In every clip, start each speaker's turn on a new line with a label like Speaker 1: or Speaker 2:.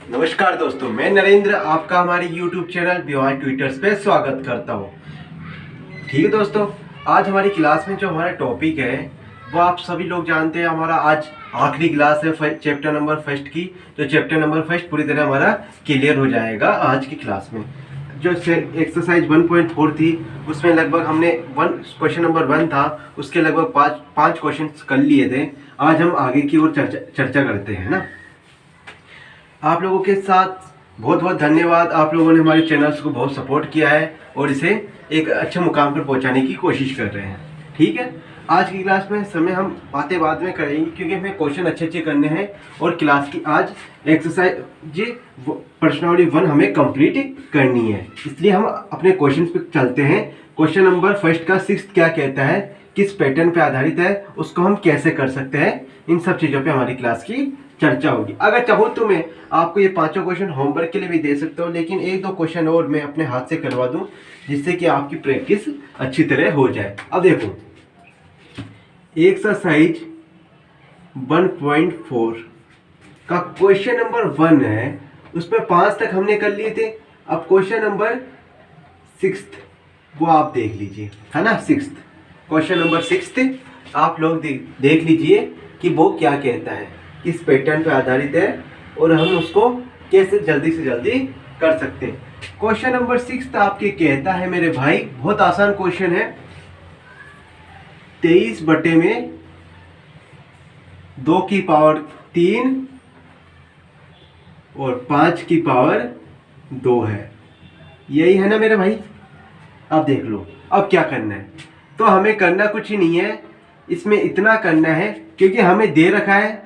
Speaker 1: नमस्कार दोस्तों, मैं नरेंद्र आपका हमारे YouTube चैनल बियॉन्ड ट्विटर्स पे स्वागत करता हूँ। ठीक है दोस्तों, आज हमारी क्लास में जो हमारा टॉपिक है वो आप सभी लोग जानते हैं। हमारा आज आखिरी क्लास है चैप्टर नंबर फर्स्ट की। तो चैप्टर नंबर फर्स्ट पूरी तरह हमारा क्लियर हो जाएगा आज की क्लास में। जो एक्सरसाइज 1.4 थी उसमें लगभग हमने क्वेश्चन नंबर 1 था, उसके लगभग पाँच क्वेश्चन कर लिए थे। आज हम आगे की ओर चर्चा करते हैं ना। आप लोगों के साथ बहुत बहुत धन्यवाद। आप लोगों ने हमारे चैनल्स को बहुत सपोर्ट किया है और इसे एक अच्छे मुकाम पर पहुंचाने की कोशिश कर रहे हैं। ठीक है, आज की क्लास में समय हम बातें बाद में करेंगे क्योंकि हमें क्वेश्चन अच्छे करने हैं और क्लास की आज एक्सरसाइज पर्सनालिटी 1 हमें कंप्लीट करनी है। इसलिए हम अपने क्वेश्चन पे चलते हैं। क्वेश्चन नंबर फर्स्ट का 6 क्या कहता है, किस पैटर्न पे आधारित है, उसको हम कैसे कर सकते हैं, इन सब चीज़ों पे हमारी क्लास की चर्चा होगी। अगर चाहो तो मैं आपको ये 5 क्वेश्चन होमवर्क के लिए भी दे सकता हूँ, लेकिन 1-2 क्वेश्चन और मैं अपने हाथ से करवा दूँ जिससे कि आपकी प्रैक्टिस अच्छी तरह हो जाए। अब देखो, एक्सरसाइज 1.4 का क्वेश्चन नंबर 1 है, उसमें 5 तक हमने कर लिए थे। अब क्वेश्चन नंबर 6 वो आप देख लीजिए, है ना। क्वेश्चन नंबर 6 आप लोग देख लीजिए कि वो क्या कहता है, किस पैटर्न पे आधारित है और हम उसको कैसे जल्दी से जल्दी कर सकते हैं। क्वेश्चन नंबर 6 आपके कहता है मेरे भाई, बहुत आसान क्वेश्चन है। 23 बटे में 2 की पावर 3 और 5 की पावर 2 है, यही है ना मेरे भाई। अब देख लो, अब क्या करना है। तो हमें करना कुछ ही नहीं है, इसमें इतना करना है क्योंकि हमें दे रखा है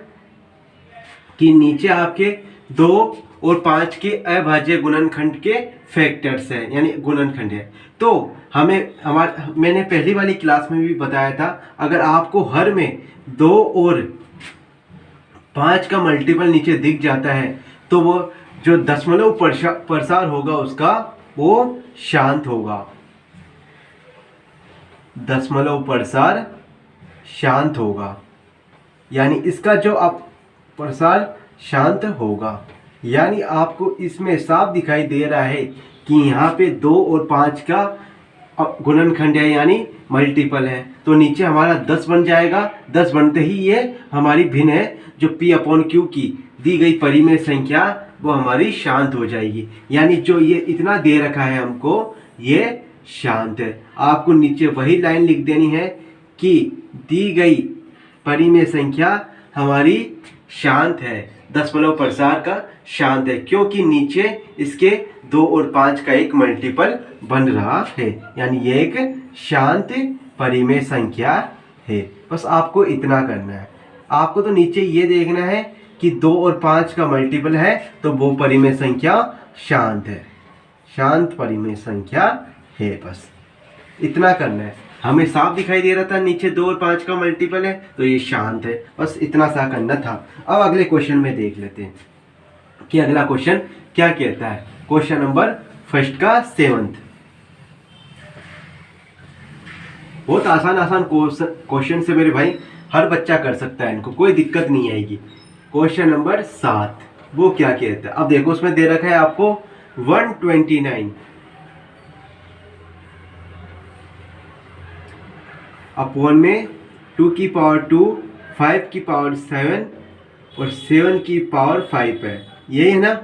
Speaker 1: कि नीचे आपके 2 और 5 के अभाज्य गुणनखंड के फैक्टर्स हैं, यानी गुणनखंड है। तो मैंने पहली वाली क्लास में भी बताया था, अगर आपको हर में 2 और 5 का मल्टीपल नीचे दिख जाता है तो वो जो दशमलव प्रसार होगा उसका वो शांत होगा। दशमलव प्रसार शांत होगा, यानी इसका जो आप प्रसार शांत होगा। यानी आपको इसमें साफ दिखाई दे रहा है कि यहाँ पे 2 और 5 का गुणनखंड है, यानी मल्टीपल है। तो नीचे हमारा 10 बन जाएगा। 10 बनते ही ये हमारी भिन्न है, जो P/Q की दी गई परिमेय संख्या वो हमारी शांत हो जाएगी। यानी जो ये इतना दे रखा है हमको, ये शांत है। आपको नीचे वही लाइन लिख देनी है कि दी गई परिमेय संख्या हमारी शांत है, दशमलव प्रसार का शांत है, क्योंकि नीचे इसके 2 और 5 का एक मल्टीपल बन रहा है, यानी ये एक शांत परिमेय संख्या है। बस आपको इतना करना है। आपको तो नीचे ये देखना है कि 2 और 5 का मल्टीपल है तो वो परिमेय संख्या शांत है, शांत परिमेय संख्या है। बस इतना करना है। हमें साफ दिखाई दे रहा था नीचे 2 और 5 का मल्टीपल है तो ये शांत है, बस इतना सा करना था। अब अगले क्वेश्चन में देख लेते हैं कि अगला क्वेश्चन क्या कहता है। क्वेश्चन नंबर फर्स्ट का 7th, बहुत आसान क्वेश्चन से मेरे भाई, हर बच्चा कर सकता है, इनको कोई दिक्कत नहीं आएगी। क्वेश्चन नंबर 7 वो क्या कहता है। अब देखो, उसमें दे रखा है आपको 129 अपॉन में 2 की पावर 2, 5 की पावर 7 और 7 की पावर 5 है, यही है ना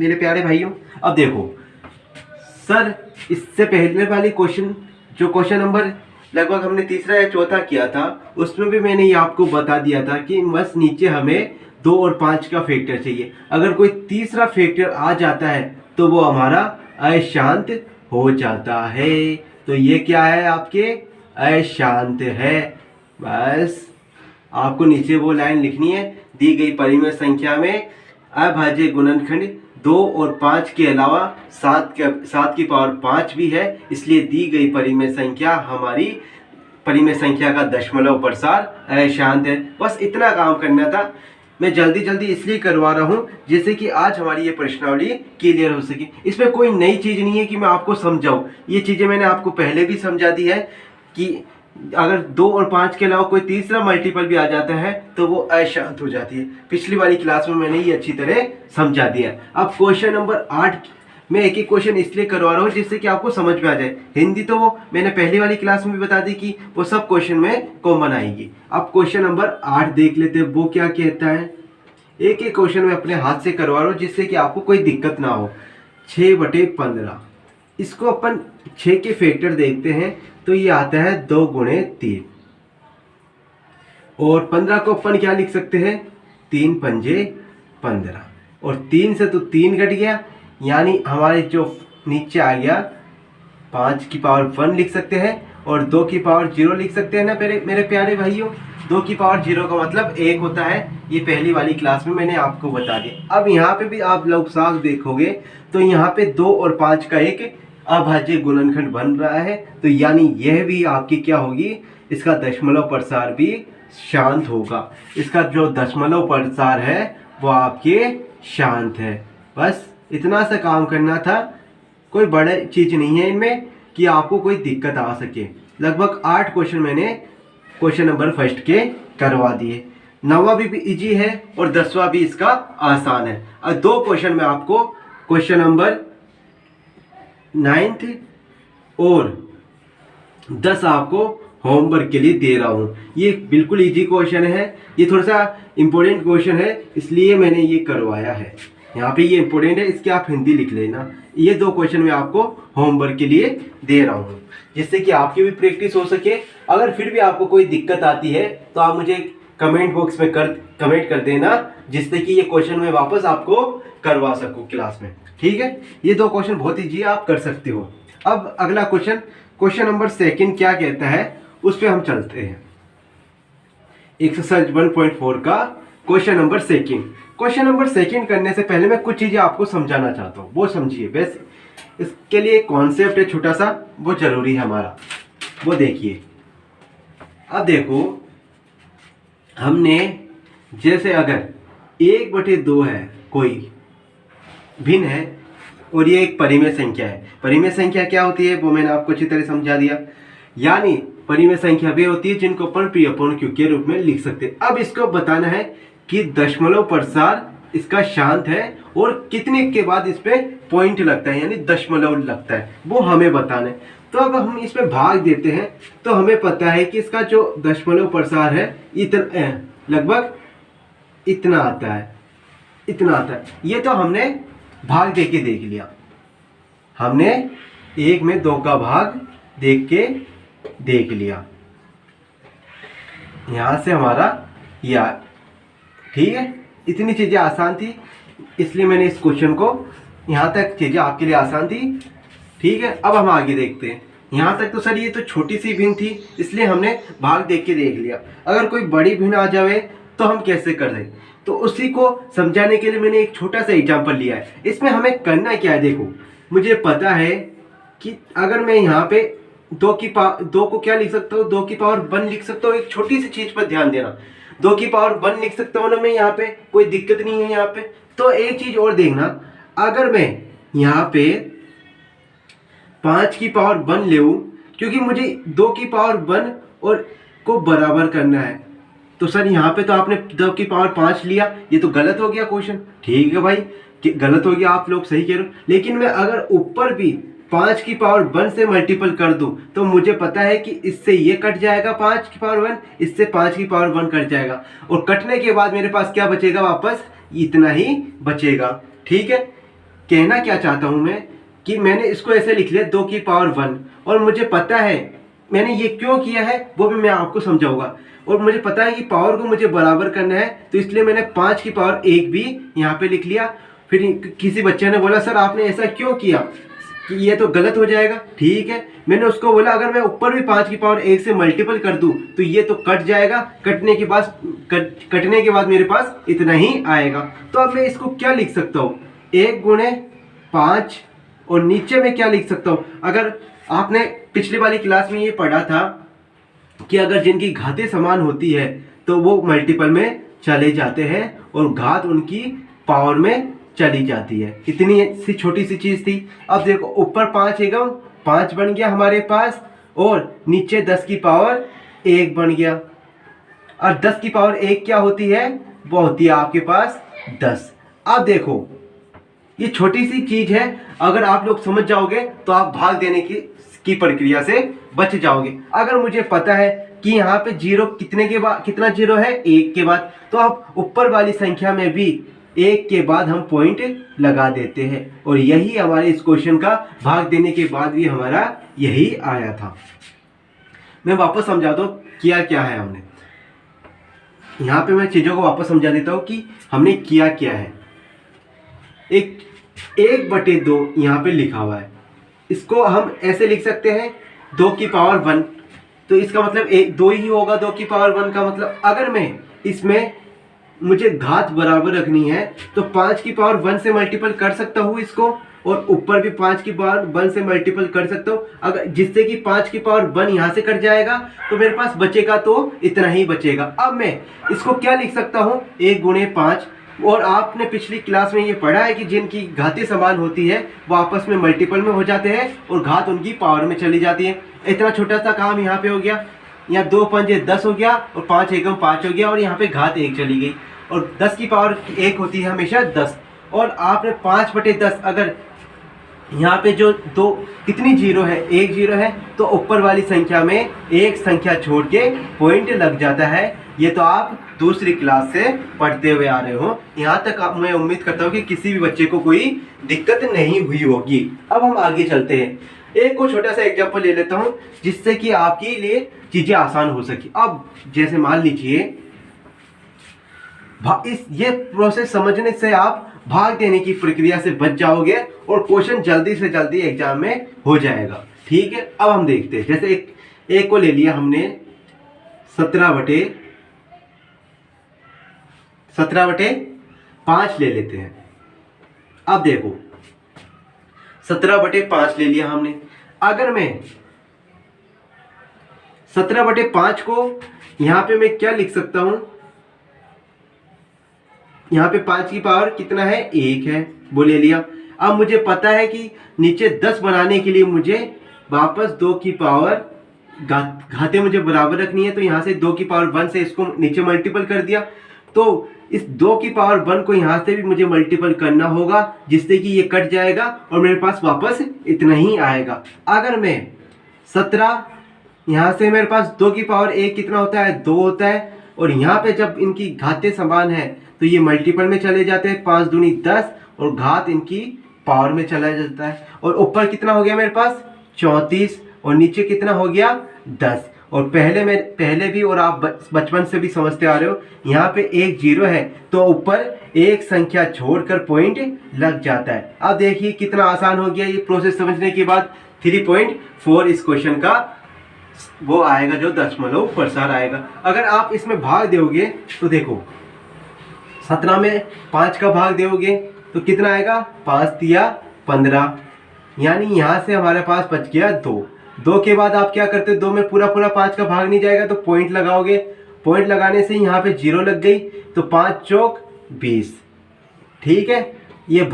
Speaker 1: मेरे प्यारे भाइयों। अब देखो सर, इससे पहले वाली क्वेश्चन, जो क्वेश्चन नंबर लगभग हमने तीसरा या चौथा किया था, उसमें भी मैंने ये आपको बता दिया था कि बस नीचे हमें 2 और 5 का फैक्टर चाहिए। अगर कोई तीसरा फैक्टर आ जाता है तो वो हमारा अशांत हो जाता है। तो ये क्या है, आपके अशांत है। बस आपको नीचे वो लाइन लिखनी है, दी गई परिमेय संख्या में अभाज्य गुणनखंड 2 और 5 के अलावा 7 की पावर 5 भी है, इसलिए दी गई परिमेय संख्या हमारी परिमेय संख्या का दशमलव प्रसार अशांत है। बस इतना काम करना था। मैं जल्दी इसलिए करवा रहा हूँ जैसे कि आज हमारी ये प्रश्नावली क्लियर हो सके। इसमें कोई नई चीज़ नहीं है कि मैं आपको समझाऊँ, ये चीज़ें मैंने आपको पहले भी समझा दी है कि अगर 2 और 5 के अलावा कोई तीसरा मल्टीपल भी आ जाता है तो वो अशांत हो जाती है। पिछली वाली क्लास में मैंने ये अच्छी तरह समझा दिया। अब क्वेश्चन नंबर 8 मैं एक ही क्वेश्चन इसलिए करवा रहा हूँ जिससे कि आपको समझ में आ जाए। हिंदी तो वो मैंने पहली वाली क्लास में भी बता दी कि वो सब क्वेश्चन में कॉमन आएगी। अब क्वेश्चन नंबर 8 देख लेते हैं वो क्या कहता है। एक एक क्वेश्चन मैं अपने हाथ से करवा रहा हूँ जिससे कि आपको कोई दिक्कत ना हो। 6/15 इसको अपन 6 के फैक्टर देखते हैं तो ये आता है 2 गुणे 3 और 15 को अपन क्या लिख सकते हैं 3 पंजे 15 और 3 से तो 3 घट गया यानी हमारे जो नीचे आ गया 5 की पावर 1 लिख सकते हैं और 2 की पावर 0 लिख सकते हैं ना मेरे प्यारे भाइयों। 2 की पावर 0 का मतलब 1 होता है। ये पहली वाली क्लास में मैंने आपको बता दिया। अब यहाँ पे भी आप लोग साफ देखोगे तो यहाँ पे 2 और 5 का एक अभाज्य गुणनखंड बन रहा है तो यानी यह भी आपकी क्या होगी, इसका दशमलव प्रसार भी शांत होगा। इसका जो दशमलव प्रसार है वो आपके शांत है। बस इतना सा काम करना था, कोई बड़ा चीज नहीं है इनमें कि आपको कोई दिक्कत आ सके। लगभग 8 क्वेश्चन मैंने क्वेश्चन नंबर फर्स्ट के करवा दिए। 9वां भी इजी है और 10वां भी इसका आसान है। और 2 क्वेश्चन में आपको क्वेश्चन नंबर 9th और 10 आपको होमवर्क के लिए दे रहा हूँ। ये बिल्कुल इजी क्वेश्चन है, ये थोड़ा सा इम्पोर्टेंट क्वेश्चन है इसलिए मैंने ये करवाया है। यहाँ पे ये इम्पोर्टेंट है, इसके आप हिंदी लिख लेना। ये 2 क्वेश्चन मैं आपको होमवर्क के लिए दे रहा हूँ जिससे कि आपकी भी प्रैक्टिस हो सके। अगर फिर भी आपको कोई दिक्कत आती है तो आप मुझे कमेंट बॉक्स में कमेंट कर देना जिससे कि ये क्वेश्चन मैं वापस आपको करवा सकूँ क्लास में। ठीक है, ये 2 क्वेश्चन बहुत ईजी आप कर सकते हो। अब अगला क्वेश्चन नंबर 2 क्या कहता है उस पर हम चलते हैं। एक्सरसाइज 1.4 का क्वेश्चन नंबर 2। क्वेश्चन नंबर 2 करने से पहले मैं कुछ चीजें आपको समझाना चाहता हूँ, वो समझिए। वैसे इसके लिए कॉन्सेप्ट है छोटा सा, वो जरूरी है हमारा, वो देखिए। अब देखो हमने जैसे अगर 1/2 है कोई भिन्न है और ये एक परिमेय संख्या है। परिमेय संख्या क्या होती है वो मैंने आपको अच्छी तरह समझा दिया। यानी परिमेय संख्या वे होती है जिनको अपन P/Q के रूप में लिख सकते हैं। अब इसको बताना है कि दशमलव प्रसार इसका शांत है और कितने के बाद इस पे पॉइंट लगता है यानी दशमलव लगता है, वो हमें बताना है। तो अब हम इसमें भाग देते हैं तो हमें पता है कि इसका जो दशमलव प्रसार है इतना लगभग इतना आता है, इतना आता है। ये तो हमने भाग दे के देख लिया, हमने 1 में 2 का भाग देख लिया। यहां से हमारा या ठीक है, इतनी चीजें आसान थी इसलिए मैंने इस क्वेश्चन को यहां तक चीजें आपके लिए आसान थी। ठीक है, अब हम आगे देखते हैं। यहां तक तो सर ये तो छोटी सी भिन्न थी इसलिए हमने भाग देख के देख लिया। अगर कोई बड़ी भिन्न आ जाए तो हम कैसे कर दें, तो उसी को समझाने के लिए मैंने एक छोटा सा एग्जांपल लिया है। इसमें हमें करना क्या है, देखो मुझे पता है कि अगर मैं यहाँ पे 2 को क्या लिख सकता हूँ, 2 की पावर 1 लिख सकता हूँ। एक छोटी सी चीज पर ध्यान देना, 2 की पावर 1 लिख सकता हूँ ना मैं यहाँ पे, कोई दिक्कत नहीं है यहाँ पे। तो एक चीज और देखना, अगर मैं यहाँ पे 5 की पावर 1 ले, क्योंकि मुझे 2 की पावर 1 और को बराबर करना है, तो सर यहाँ पे तो आपने 2 की पावर 5 लिया, ये तो गलत हो गया क्वेश्चन। ठीक है भाई, गलत हो गया, आप लोग सही कह रहे हो। लेकिन मैं अगर ऊपर भी 5 की पावर 1 से मल्टीपल कर दूं तो मुझे पता है कि इससे ये कट जाएगा 5 की पावर 1, इससे 5 की पावर 1 कट जाएगा और कटने के बाद मेरे पास क्या बचेगा, वापस इतना ही बचेगा। ठीक है, कहना क्या चाहता हूं मैं कि मैंने इसको ऐसे लिख लिया 2 की पावर 1 और मुझे पता है मैंने ये क्यों किया है वो भी मैं आपको समझाऊंगा। और मुझे पता है कि पावर को मुझे बराबर करना है तो इसलिए मैंने 5 की पावर 1 भी यहाँ पे लिख लिया। फिर किसी बच्चे ने बोला सर आपने ऐसा क्यों किया, कि ये तो गलत हो जाएगा। ठीक है, मैंने उसको बोला अगर मैं ऊपर भी 5 की पावर 1 से मल्टीपल कर दूं तो ये तो कट जाएगा, कटने के बाद मेरे पास इतना ही आएगा। तो अब मैं इसको क्या लिख सकता हूँ, 1 गुणे 5 और नीचे में क्या लिख सकता हूँ। अगर आपने पिछली वाली क्लास में ये पढ़ा था कि अगर जिनकी घातें समान होती है तो वो मल्टीपल में चले जाते हैं और घात उनकी पावर में चली जाती है। इतनी सी छोटी सी चीज थी। अब देखो ऊपर 5 एवं 5 बन गया हमारे पास और नीचे 10 की पावर 1 बन गया। और 10 की पावर 1 क्या होती है? वो होती है आपके पास 10। अब देखो ये छोटी सी चीज है, अगर आप लोग समझ जाओगे तो आप भाग देने की प्रक्रिया से बच जाओगे। अगर मुझे पता है कि यहाँ पे जीरो कितने के बाद, कितना जीरो है? 1 के बाद, तो आप ऊपर वाली संख्या में भी 1 के बाद हम पॉइंट लगा देते हैं। और यही हमारे इस क्वेश्चन का भाग देने के बाद भी हमारा यही आया था। मैं वापस समझाता हूँ किया क्या है हमने। यहाँ पे मैं चीज़ों को वापस समझा देता हूँ कि हमने किया क्या है। 1/2 यहाँ पे लिखा हुआ है, इसको हम ऐसे लिख सकते हैं 2 की पावर 1। तो इसका मतलब 2 ही होगा 2 की पावर 1 का मतलब। अगर मैं इसमें मुझे घात बराबर रखनी है तो 5 की पावर 1 से मल्टीपल कर सकता हूँ इसको, और ऊपर भी 5 की पावर 1 से मल्टीपल कर सकता हूँ। अगर जिससे कि 5 की पावर 1 यहाँ से कट जाएगा तो मेरे पास बचेगा तो इतना ही बचेगा। अब मैं इसको क्या लिख सकता हूँ? 1 गुणे 5। और आपने पिछली क्लास में ये पढ़ा है कि जिनकी घातें समान होती है वो आपस में मल्टीपल में हो जाते हैं और घात उनकी पावर में चली जाती है। इतना छोटा सा काम यहाँ पे हो गया। यहाँ 2 पंजे 10 हो गया और 5 एकम 5 हो गया, और यहाँ पे घात 1 चली गई। और 10 की पावर 1 होती है हमेशा 10। और आपने 5/10, अगर यहाँ पे जो दो कितनी जीरो है? 1 जीरो है, तो ऊपर वाली संख्या में एक संख्या छोड़ के पॉइंट लग जाता है। ये तो आप दूसरी क्लास से पढ़ते हुए आ रहे हो। यहाँ तक मैं उम्मीद करता हूँ कि किसी भी बच्चे को कोई दिक्कत नहीं हुई होगी। अब हम आगे चलते हैं, एक को छोटा सा एग्जांपल ले लेता हूँ जिससे कि आपके लिए चीजें आसान हो सके। अब जैसे मान लीजिए ये प्रोसेस समझने से आप भाग देने की प्रक्रिया से बच जाओगे और क्वेश्चन जल्दी से जल्दी एग्जाम में हो जाएगा। ठीक है, अब हम देखते हैं। जैसे एक को ले लिया हमने 17/5 ले लेते हैं। अब देखो 17/5 ले लिया हमने। अगर मैं 17/5 को यहां पे मैं क्या लिख सकता हूं? यहाँ पे 5 की पावर कितना है? 1 है, वो ले लिया। अब मुझे पता है कि नीचे 10 बनाने के लिए मुझे वापस 2 की पावर घातें मुझे बराबर रखनी है, तो यहाँ से 2 की पावर 1 से इसको नीचे मल्टीपल कर दिया। तो इस 2 की पावर 1 को यहाँ से भी मुझे मल्टीपल करना होगा, जिससे कि ये कट जाएगा और मेरे पास वापस इतना ही आएगा। अगर मैं 17, यहाँ से मेरे पास 2 की पावर 1 कितना होता है? 2 होता है। और यहाँ पे जब इनकी घातें समान है तो ये मल्टीपल में चले जाते हैं, 5 दूनी 10, और घात इनकी पावर में चला जाता है। और ऊपर कितना हो गया मेरे पास? 34, और नीचे कितना हो गया? 10। और पहले भी और आप बचपन से भी समझते आ रहे हो, यहाँ पे 1 जीरो है तो ऊपर एक संख्या छोड़कर पॉइंट लग जाता है। अब देखिए कितना आसान हो गया ये प्रोसेस समझने के बाद। 3.4 इस क्वेश्चन का वो आएगा जो दशमलव प्रसार आएगा। अगर आप इसमें भाग दोगे तो देखो 17 में 5 का भाग दोगे तो कितना आएगा? 5 तिया 15, यानी यहाँ से हमारे पास बच गया 2। 2 के बाद आप क्या करते हो? 2 में पूरा 5 का भाग नहीं जाएगा तो पॉइंट लगाओगे। पॉइंट लगाने से यहाँ पे 0 लग गई, तो 5 चौक 20। ठीक है, ये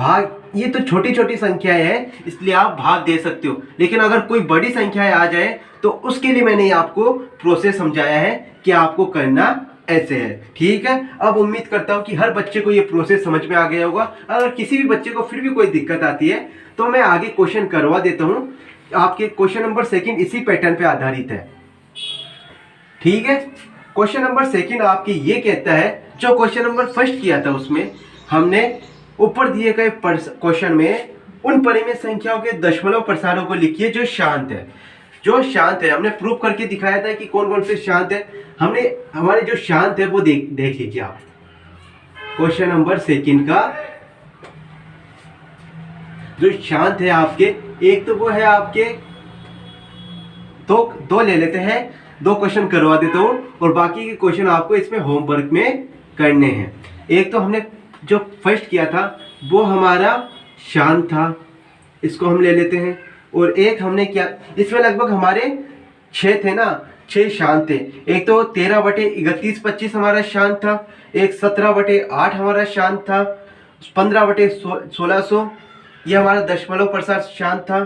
Speaker 1: तो छोटी छोटी संख्याएं हैं, इसलिए आप भाग दे सकते हो। लेकिन अगर कोई बड़ी संख्याएं आ जाए तो उसके लिए मैंने आपको प्रोसेस समझाया है कि आपको करना ऐसे है। ठीक है, अब उम्मीद करता हूं कि हर बच्चे को ये प्रोसेस समझ में आ गया होगा। अगर किसी भी बच्चे को फिर भी कोई दिक्कत आती है तो मैं आगे क्वेश्चन करवा देता हूं। आपके क्वेश्चन नंबर 2 इसी पैटर्न पे आधारित है। ठीक है, क्वेश्चन नंबर 2 आपके ये कहता है, जो क्वेश्चन नंबर 1 किया था उसमें हमने ऊपर दिए गए क्वेश्चन में उन परिमेय संख्याओं के दशमलव प्रसारों को लिखिए जो शांत है। जो शांत है हमने प्रूव करके दिखाया था कि कौन कौन से शांत है। हमने हमारे जो शांत है वो देख लीजिए आप। क्वेश्चन नंबर 2 का जो शांत है आपके, एक तो वो है आपके दो ले लेते हैं, 2 क्वेश्चन करवा देता हूं और बाकी के क्वेश्चन आपको इसमें होमवर्क में करने हैं। एक तो हमने जो फर्स्ट किया था वो हमारा शांत था, इसको हम ले लेते हैं। और एक हमने क्या, इसमें लगभग हमारे 6 थे ना, 6 शांत थे। एक तो 13/31-25 हमारा शांत था, एक 17/8 हमारा शांत था, 15/1600 ये हमारा दशमलव प्रसार शांत था,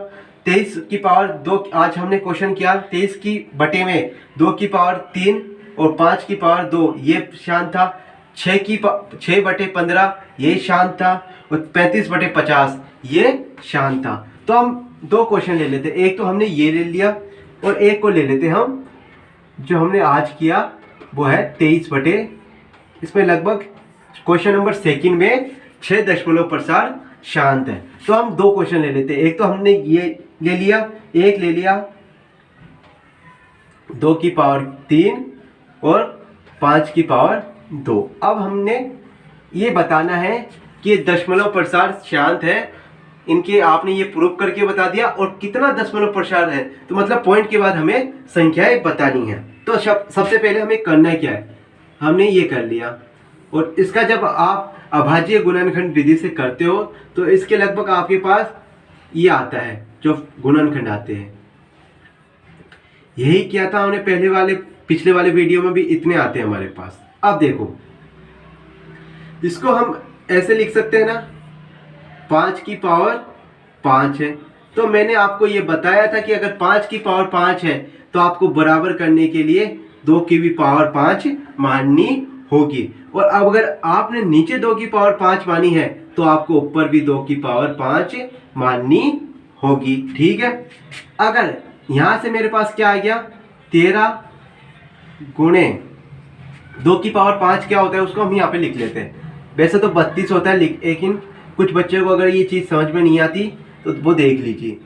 Speaker 1: 23 की पावर 2, आज हमने क्वेश्चन किया 23 की बटे में 2 की पावर 3 और 5 की पावर 2, ये शांत था। 6 बटे 15 ये शांत था, और 35 बटे 50 ये शांत था। तो हम दो क्वेश्चन ले लेते, एक तो हमने ये ले लिया और एक को ले लेते हम जो हमने आज किया, वो है 23 बटे, इसमें लगभग क्वेश्चन नंबर सेकंड में 6.प्रसार शांत है। तो हम दो क्वेश्चन ले लेते हैं, एक तो हमने ये ले लिया, एक ले लिया 2 की पावर 3 और 5 की पावर 2। अब हमने ये बताना है कि दशमलव प्रसार शांत है, इनके आपने ये प्रूव करके बता दिया, और कितना दशमलव प्रसार है, तो मतलब पॉइंट के बाद हमें संख्याएं बतानी है। तो सबसे पहले हमें करना क्या है, हमने ये कर लिया, और इसका जब आप अभाज्य गुणनखंड विधि से करते हो तो इसके लगभग आपके पास ये आता है जो गुणनखंड आते हैं। यही किया था हमने पिछले वाले वीडियो में भी, इतने आते हैं हमारे पास। अब देखो, इसको हम ऐसे लिख सकते हैं ना, 5 की पावर 5 है। तो मैंने आपको ये बताया था कि अगर 5 की पावर 5 है तो आपको बराबर करने के लिए 2 की भी पावर 5 माननी होगी, और अब अगर आपने नीचे 2 की पावर 5 मानी है तो आपको ऊपर भी 2 की पावर 5 माननी होगी। ठीक है, अगर यहां से मेरे पास क्या आ गया, 13 गुणे 2 की पावर 5 क्या होता है उसको हम यहाँ पे लिख लेते हैं। वैसे तो 32 होता है, लेकिन कुछ बच्चों को अगर ये चीज़ समझ में नहीं आती तो वो देख लीजिए।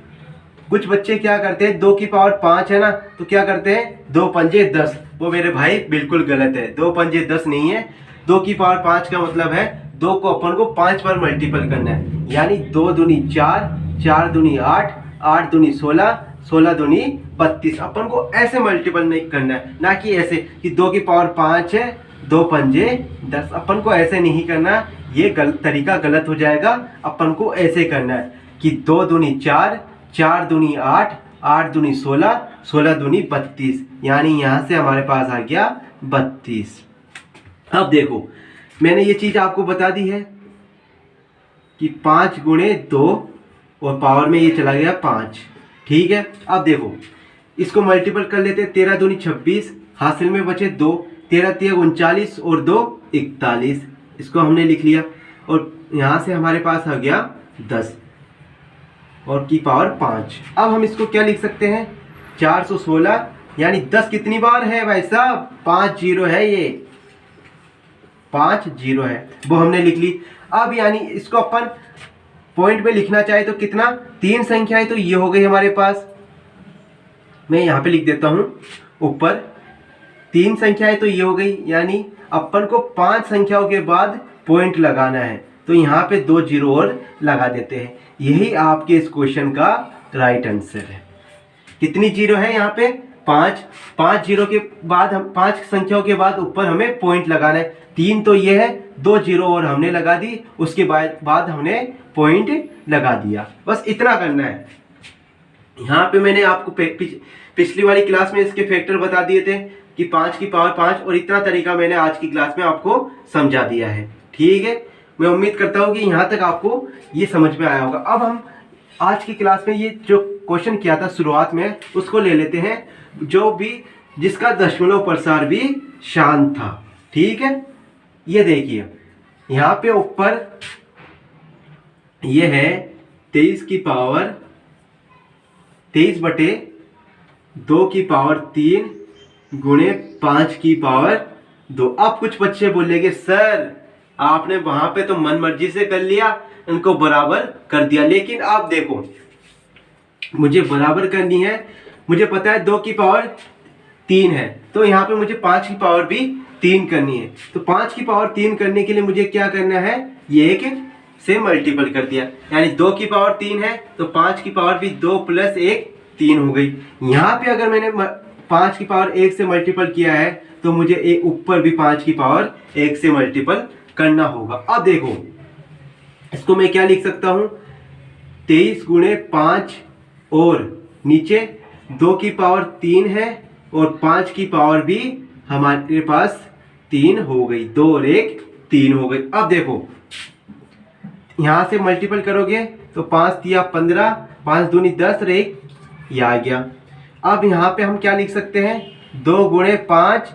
Speaker 1: कुछ बच्चे क्या करते हैं, 2 की पावर 5 है ना, तो क्या करते हैं 2 पंजे 10। वो मेरे भाई बिल्कुल गलत है, 2 पंजे 10 नहीं है। 2 की पावर 5 का मतलब है 2 को अपन को 5 बार मल्टीपल करना है, यानी 2 दूनी 4, 4 दूनी 8, 8 दूनी 16, 16 दूनी 32। अपन को ऐसे मल्टीपल नहीं करना है, ना कि ऐसे कि 2 की पावर 5 है 2 पंजे 10। अपन को ऐसे नहीं करना, ये तरीका गलत हो जाएगा। अपन को ऐसे करना है कि 2 दूनी 4, 4 दूनी 8, 8 दूनी 16, 16 दूनी 32, यानी यहाँ से हमारे पास आ गया 32। अब देखो, मैंने ये चीज़ आपको बता दी है कि 5 गुणे 2 और पावर में ये चला गया 5। ठीक है, अब देखो इसको मल्टीपल कर लेते हैं, 13 दूनी 26, हासिल में बचे 2, 13 तिया 39 और 2 41, इसको हमने लिख लिया, और यहाँ से हमारे पास आ गया 10 और की पावर 5। अब हम इसको क्या लिख सकते हैं, 416, यानी 10 कितनी बार है भाई साहब, 5 जीरो है, ये 5 जीरो है, वो हमने लिख ली। अब यानी इसको अपन पॉइंट में लिखना चाहे तो कितना, 3 संख्याएं तो ये हो गई हमारे पास, मैं यहाँ पे लिख देता हूँ ऊपर, 3 संख्याएं तो ये हो गई, यानी अपन को 5 संख्याओं के बाद पॉइंट लगाना है, तो यहाँ पे 2 जीरो और लगा देते हैं। यही आपके इस क्वेश्चन का राइट आंसर है। कितनी जीरो है यहाँ पे, 5 जीरो के बाद, हम 5 संख्याओं के बाद ऊपर हमें पॉइंट लगाना है। 3 तो ये है, 2 जीरो और हमने लगा दी, उसके बाद हमने पॉइंट लगा दिया, बस इतना करना है। यहाँ पे मैंने आपको पिछली वाली क्लास में इसके फैक्टर बता दिए थे कि 5 की पावर 5, और इतना तरीका मैंने आज की क्लास में आपको समझा दिया है। ठीक है, मैं उम्मीद करता हूँ कि यहाँ तक आपको ये समझ में आया होगा। अब हम आज की क्लास में ये जो क्वेश्चन किया था शुरुआत में, उसको ले लेते हैं, जो भी जिसका दशमलव प्रसार भी शांत था। ठीक है, ये देखिए यहाँ पे ऊपर ये है 23 की पावर 23 बटे 2 की पावर 3 गुणे 5 की पावर 2। अब कुछ बच्चे बोलेंगे सर आपने वहां पे तो मन मर्जी से कर लिया, इनको बराबर कर दिया, लेकिन आप देखो मुझे बराबर करनी है, मुझे पता है 2 की पावर 3 है, तो यहाँ पे मुझे 5 की पावर भी 3 करनी है। तो 5 की पावर 3 करने के लिए मुझे क्या करना है, ये 1 से मल्टीपल कर दिया, यानी 2 की पावर 3 है तो 5 की पावर भी 2 + 1 3 हो गई। यहाँ पे अगर मैंने 5 की पावर 1 से मल्टीपल किया है तो मुझे एक ऊपर भी 5 की पावर 1 से मल्टीपल करना होगा। अब देखो इसको मैं क्या लिख सकता हूँ, 23 गुणे 5 और नीचे 2 की पावर 3 है और 5 की पावर भी हमारे पास 3 हो गई, 2 और 1 3 हो गई। अब देखो यहाँ से मल्टीपल करोगे तो 5 तिया 15, 5 दूनी 10 और 1 ये आ गया। अब यहाँ पे हम क्या लिख सकते हैं, 2 गुणे 5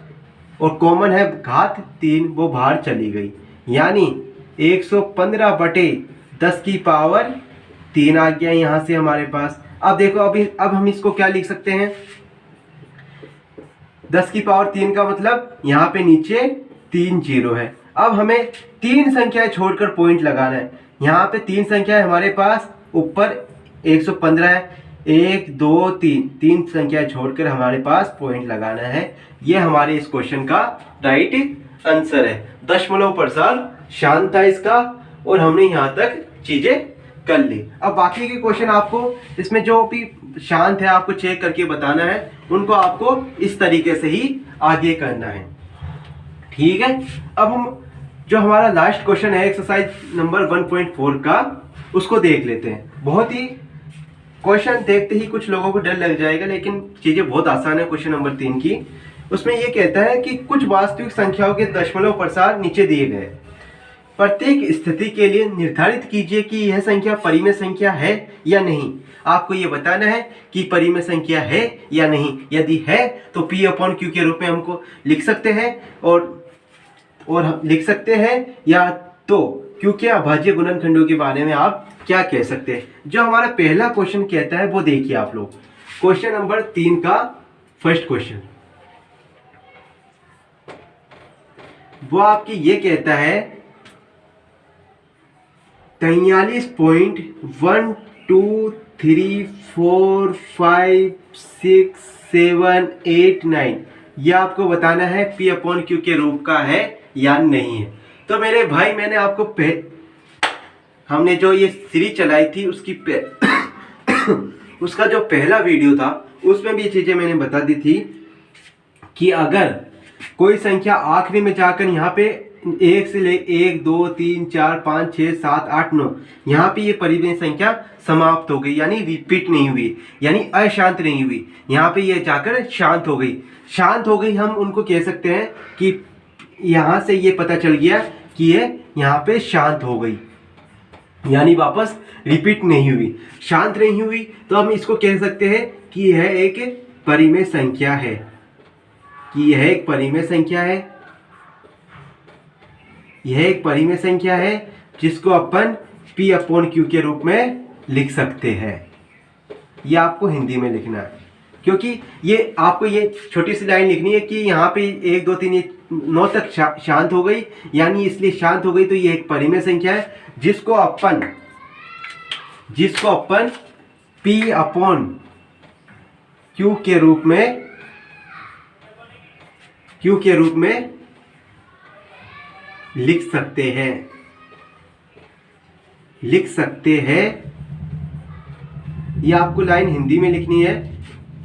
Speaker 1: और कॉमन है घात 3, वो बाहर चली गई, यानी 115 बटे 10 की पावर 3 आ गया यहाँ से हमारे पास। अब देखो अब हम इसको क्या लिख सकते हैं, 10 की पावर 3 का मतलब यहाँ पे नीचे 3 जीरो है। अब हमें 3 संख्याएं छोड़कर पॉइंट लगाना है। यहाँ पे 3 संख्याएं हमारे पास, ऊपर 115 है, 1 2 3, 3 संख्याएं छोड़कर हमारे पास पॉइंट लगाना है। ये हमारे इस क्वेश्चन का राइट आंसर है। दशमलव प्रसार शांत था इसका, और हमने यहाँ तक चीजें कर ली। अब बाकी के क्वेश्चन आपको इसमें जो भी शांत है आपको चेक करके बताना है, उनको आपको इस तरीके से ही आगे करना है, ठीक है। अब हम जो हमारा लास्ट क्वेश्चन है एक्सरसाइज नंबर 1.4 का, उसको देख लेते हैं। बहुत ही क्वेश्चन देखते ही कुछ लोगों को डर लग जाएगा, लेकिन चीजें बहुत आसान है। क्वेश्चन नंबर 3 की, उसमें ये कहता है कि कुछ वास्तविक संख्याओं के दशमलव प्रसार नीचे दिए गए, प्रत्येक स्थिति के लिए निर्धारित कीजिए कि यह संख्या परिमेय संख्या है या नहीं। आपको ये बताना है कि परिमेय संख्या है या नहीं। यदि है तो P/Q के रूप में हमको लिख सकते हैं, और हम लिख सकते हैं, या तो Q के अभाज्य गुणनखंडों के बारे में आप क्या कह सकते हैं। जो हमारा पहला क्वेश्चन कहता है वो देखिए आप लोग, क्वेश्चन नंबर 3 का फर्स्ट क्वेश्चन, वो आपकी ये कहता है 43.123456789, यह आपको बताना है P/Q के रूप का है या नहीं है। तो मेरे भाई, मैंने आपको हमने जो ये सीरीज चलाई थी उसकी उसका जो पहला वीडियो था उसमें भी ये चीजें मैंने बता दी थी कि अगर कोई संख्या आखिरी में जाकर यहाँ पे 1 से ले 1 2 3 4 5 6 7 8 9, यहाँ पे ये परिमेय संख्या समाप्त हो गई, यानी रिपीट नहीं हुई, यानी अशांत नहीं हुई, यहाँ पे ये जाकर शांत हो गई। शांत हो गई, हम उनको कह सकते हैं कि यहाँ से ये पता चल गया कि ये यहाँ पे शांत हो गई, यानी वापस रिपीट नहीं हुई, शांत नहीं हुई। तो हम इसको कह सकते हैं कि यह एक परिमेय संख्या है, कि यह एक परिमेय संख्या है, यह एक परिमेय संख्या है जिसको अपन P/Q के रूप में लिख सकते हैं। यह आपको हिंदी में लिखना है, क्योंकि ये आपको ये छोटी सी लाइन लिखनी है कि यहाँ पे 1 2 3 9 तक शांत हो गई, यानी इसलिए शांत हो गई, तो ये एक परिमेय संख्या है जिसको अपन P/Q के रूप में लिख सकते हैं। ये आपको लाइन हिंदी में लिखनी है,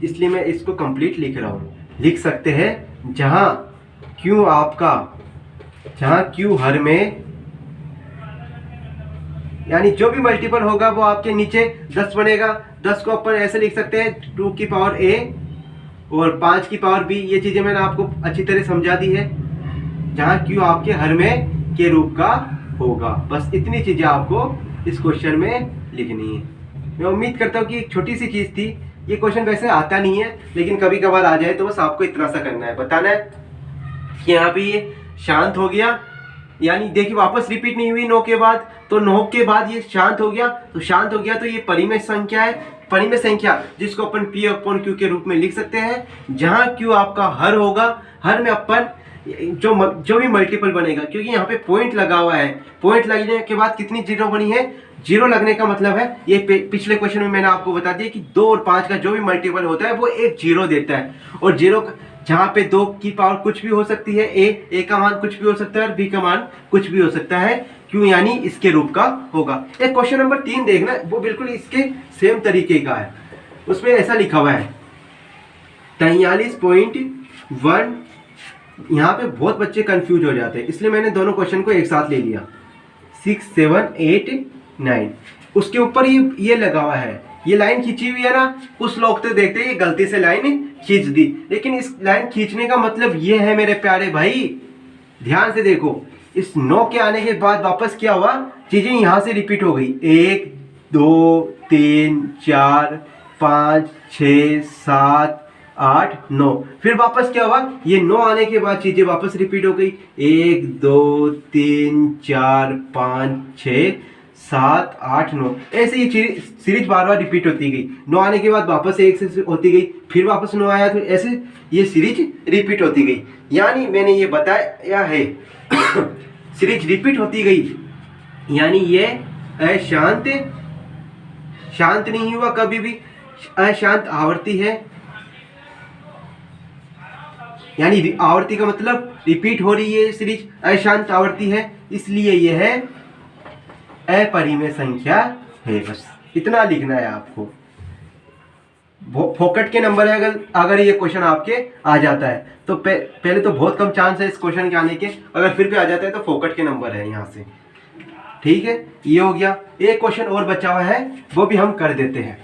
Speaker 1: इसलिए मैं इसको कंप्लीट लिख रहा हूँ। लिख सकते हैं जहां Q हर में, यानी जो भी मल्टीपल होगा वो आपके नीचे 10 बनेगा। 10 को अपन ऐसे लिख सकते हैं 2 की पावर A और 5 की पावर B। ये चीजें मैंने आपको अच्छी तरह समझा दी है, जहां Q आपके हर में के रूप का होगा। बस इतनी चीजें आपको इस क्वेश्चन में लिखनी है। मैं उम्मीद करता हूँ कि एक छोटी सी चीज थी, ये क्वेश्चन वैसे आता नहीं है, लेकिन कभी कभार आ जाए तो बस आपको इतना सा करना है, बताना है कि यहाँ पे ये शांत हो गया, यानी देखिए वापस रिपीट नहीं हुई 9 के बाद, तो 9 के बाद ये शांत हो गया, तो शांत हो गया तो ये परिमेय संख्या है, परिमेय संख्या जिसको अपन P/Q के रूप में लिख सकते हैं। जहां Q आपका हर होगा, हर में अपन जो भी मल्टीपल बनेगा, क्योंकि यहाँ पे पॉइंट लगा हुआ है, पॉइंट लगने के बाद कितनी जीरो बनी है, जीरो लगने का मतलब है, ये पिछले क्वेश्चन में मैंने आपको बता दिया कि 2 और 5 का जो भी मल्टीपल होता है वो एक जीरो देता है, और जीरो जहाँ पे 2 की पावर कुछ भी हो सकती है, ए का मान कुछ भी हो सकता है और बी का मान कुछ भी हो सकता है, क्यों यानी इसके रूप का होगा। एक क्वेश्चन नंबर 3 देखना, वो बिल्कुल इसके सेम तरीके का है। उसमें ऐसा लिखा हुआ है 43.1, यहाँ पे बहुत बच्चे कंफ्यूज हो जाते हैं, इसलिए मैंने दोनोों क्वेश्चन को एक साथ ले लिया। 6 7 8 9, उसके ऊपर ये लगा हुआ है, ये लाइन खींची हुई है ना, कुछ लोग तो देखते हैं ये गलती से लाइन खींच दी, लेकिन इस लाइन खींचने का मतलब ये है मेरे प्यारे भाई, ध्यान से देखो, इस 9 के आने के बाद वापस क्या हुआ, चीजें यहां से रिपीट हो गई, 1 2 3 4 5 6 7 8 9। फिर वापस क्या हुआ, ये 9 आने के बाद चीजें वापस रिपीट हो गई। 1 2 3 4 5 6 7 8 9, ऐसे ये सीरीज बार बार रिपीट होती गई। 9 आने के बाद वापस 1 से होती गई, फिर वापस 9 आया, तो ऐसे ये सीरीज रिपीट होती गई। यानी मैंने ये बताया है सीरीज रिपीट होती गई, यानी ये अशांत शांत नहीं हुआ कभी भी, अशांत आवर्ती है। यानी आवर्ती का मतलब रिपीट हो रही है सीरीज, अशांत आवर्ती है, इसलिए यह है अपरिमेय संख्या है। बस इतना लिखना है आपको। फोकट के नंबर है, अगर ये क्वेश्चन आपके आ जाता है तो पहले तो बहुत कम चांस है इस क्वेश्चन के आने के, अगर फिर भी आ जाता है तो फोकट के नंबर है यहाँ से। ठीक है, ये हो गया। एक क्वेश्चन और बचा हुआ है, वो भी हम कर देते हैं,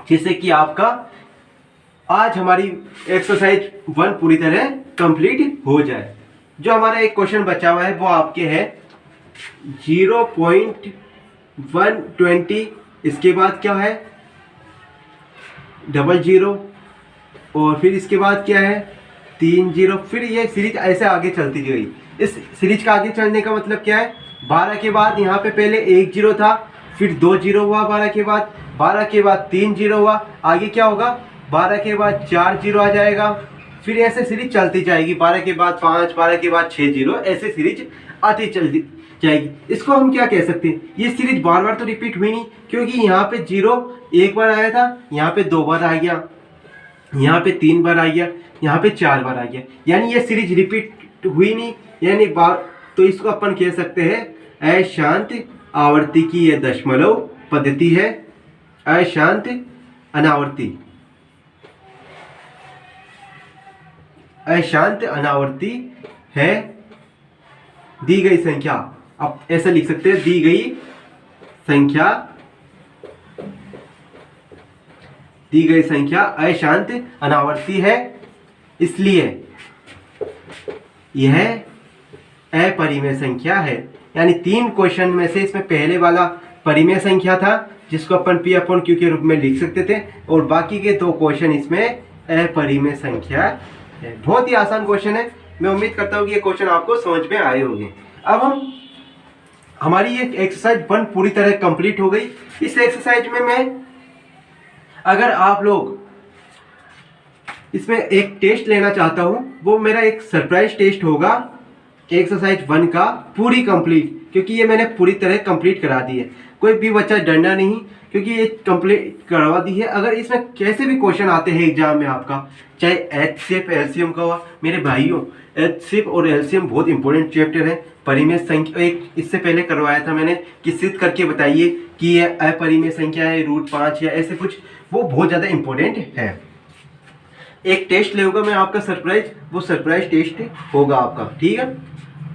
Speaker 1: जिससे कि आपका आज हमारी एक्सरसाइज 1 पूरी तरह कंप्लीट हो जाए। जो हमारा एक क्वेश्चन बचा हुआ है वो आपके है 0.120, इसके बाद क्या है 00, और फिर इसके बाद क्या है 30। फिर ये सीरीज ऐसे आगे चलती गई। इस सीरीज का आगे चलने का मतलब क्या है, 12 के बाद यहाँ पे पहले 1 0 था, फिर 2 0 हुआ 12 के बाद, 12 के बाद 3 0 हुआ, आगे क्या होगा 12 के बाद 4 0 आ जाएगा, फिर ऐसे सीरीज चलती जाएगी। 12 के बाद 5, 12 के बाद 6 0, ऐसे सीरीज आती चलती जाएगी। इसको हम क्या कह सकते हैं, ये सीरीज बार बार तो रिपीट हुई नहीं, क्योंकि यहाँ पे 0 एक बार आया था, यहाँ पे 2 बार आ गया, यहाँ पे 3 बार आ गया, यहाँ पे 4 बार आ गया, यानी ये सीरीज रिपीट हुई नहीं। यानी तो इसको अपन कह सकते हैं अशांत आवर्ती की यह दशमलव पद्धति है, अशांत अनावर्ती, अशांत अनावर्ती है। दी गई संख्या, आप ऐसा लिख सकते हैं, दी गई संख्या अशांत अनावर्ती है, इसलिए यह अपरिमेय संख्या है। यानी 3 क्वेश्चन में से इसमें पहले वाला परिमेय संख्या था, जिसको अपन P/Q के रूप में लिख सकते थे, और बाकी के 2 क्वेश्चन इसमें अपरिमेय संख्या है। बहुत ही आसान क्वेश्चन है, मैं उम्मीद करता हूँ कि ये क्वेश्चन आपको समझ में आए होंगे। अब हमारी ये एक्सरसाइज 1 पूरी तरह कंप्लीट हो गई। इस एक्सरसाइज में मैं, अगर आप लोग इसमें एक टेस्ट लेना चाहता हूँ, वो मेरा एक सरप्राइज टेस्ट होगा एक्सरसाइज 1 का पूरी कंप्लीट, क्योंकि ये मैंने पूरी तरह कंप्लीट करा दी है। कोई भी बच्चा डरना नहीं, क्योंकि ये कंप्लीट करवा दी है। अगर इसमें कैसे भी क्वेश्चन आते हैं एग्जाम में आपका, चाहे HCF एलसीएम का हुआ, मेरे भाइयों HCF और एलसीएम बहुत इंपॉर्टेंट चैप्टर है। परिमेय संख्या एक इससे पहले करवाया था मैंने कि सिद्ध करके बताइए कि ये अपरिमेय संख्या है, √5 या ऐसे कुछ, वो बहुत ज़्यादा इंपॉर्टेंट है। एक टेस्ट लेगा मैं आपका सरप्राइज, वो सरप्राइज टेस्ट होगा आपका। ठीक है,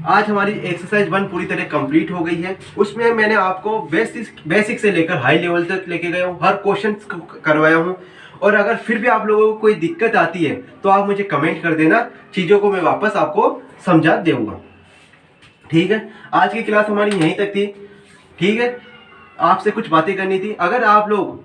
Speaker 1: आज हमारी एक्सरसाइज 1 पूरी तरह कंप्लीट हो गई है। उसमें मैंने आपको बेसिक से लेकर हाई लेवल तक लेके गया हूँ, हर क्वेश्चन करवाया हूँ। और अगर फिर भी आप लोगों को कोई दिक्कत आती है तो आप मुझे कमेंट कर देना, चीज़ों को मैं वापस आपको समझा दूंगा। ठीक है, आज की क्लास हमारी यहीं तक थी। ठीक है, आपसे कुछ बातें करनी थी। अगर आप लोग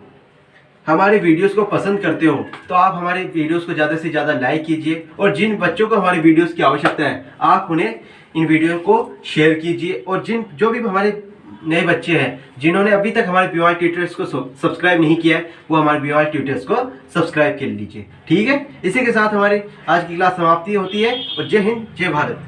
Speaker 1: हमारे वीडियोस को पसंद करते हो तो आप हमारे वीडियोस को ज़्यादा से ज़्यादा लाइक कीजिए, और जिन बच्चों को हमारे वीडियोस की आवश्यकता है आप उन्हें इन वीडियो को शेयर कीजिए। और जो भी हमारे नए बच्चे हैं जिन्होंने अभी तक हमारे BYL ट्यूटर्स को सब्सक्राइब नहीं किया है, वो हमारे BYL ट्यूटर्स को सब्सक्राइब कर लीजिए। ठीक है, इसी के साथ हमारे आज की क्लास समाप्ति होती है, और जय हिंद जय भारत।